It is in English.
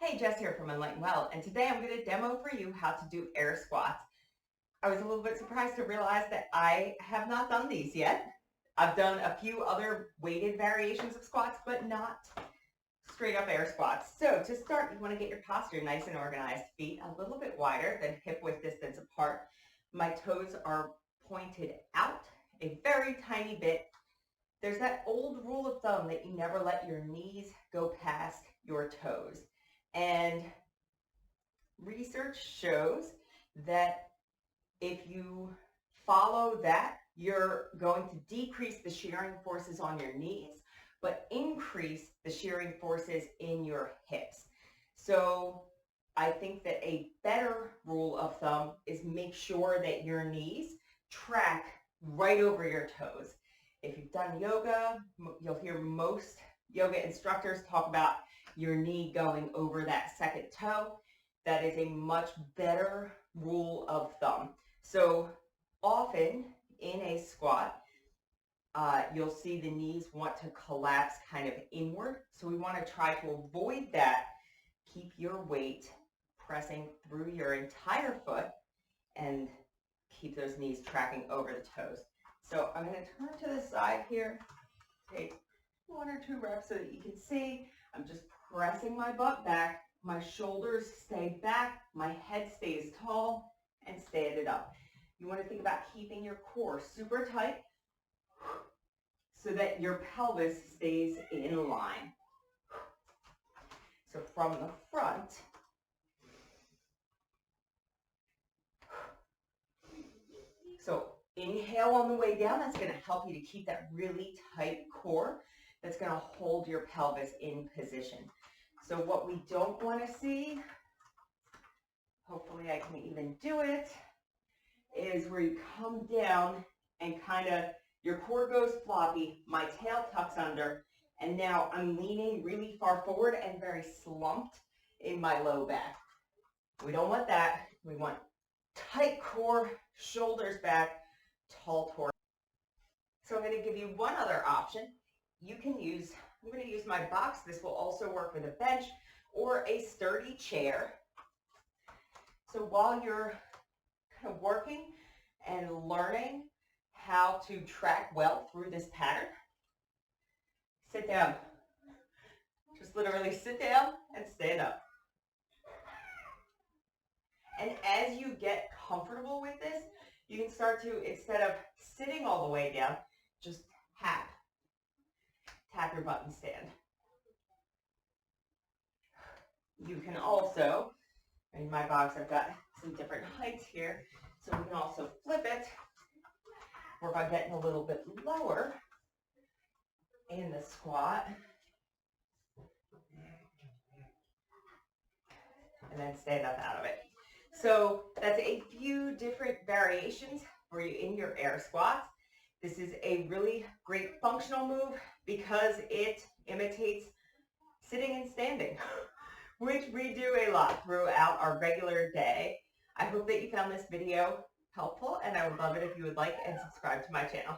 Hey, Jess here from Enlighten Well, and today I'm going to demo for you how to do air squats. I was a little bit surprised to realize that I have not done these yet. I've done a few other weighted variations of squats, but not straight up air squats. So to start, you want to get your posture nice and organized, feet a little bit wider than hip width distance apart. My toes are pointed out a very tiny bit. There's that old rule of thumb that you never let your knees go past your toes. And research shows that if you follow that, you're going to decrease the shearing forces on your knees, but increase the shearing forces in your hips. So I think that a better rule of thumb is make sure that your knees track right over your toes. If you've done yoga, you'll hear most yoga instructors talk about your knee going over that second toe. That is a much better rule of thumb. So often in a squat, you'll see the knees want to collapse kind of inward. So we want to try to avoid that. Keep your weight pressing through your entire foot and keep those knees tracking over the toes. So I'm going to turn to the side here, take 1 or 2 reps so that you can see. I'm just pressing my butt back, my shoulders stay back, my head stays tall, and stand up. You want to think about keeping your core super tight so that your pelvis stays in line. So from the front, so inhale on the way down. That's going to help you to keep that really tight core. That's going to hold your pelvis in position. So what we don't want to see, hopefully I can even do it, is where you come down and kind of your core goes floppy, my tail tucks under, and now I'm leaning really far forward and very slumped in my low back. We don't want that. We want tight core, shoulders back, tall torso. So I'm going to give you one other option. You can use, I'm going to use my box. This will also work with a bench or a sturdy chair. So while you're kind of working and learning how to track well through this pattern, sit down. Just literally sit down and stand up. And as you get comfortable with this, you can start to, instead of sitting all the way down, just tap your butt and stand. You can also, in my box I've got some different heights here, so we can also flip it, work on getting a little bit lower in the squat, and then stand up out of it. So that's a few different variations for you in your air squats. This is a really great functional move because it imitates sitting and standing, which we do a lot throughout our regular day. I hope that you found this video helpful, and I would love it if you would like and subscribe to my channel.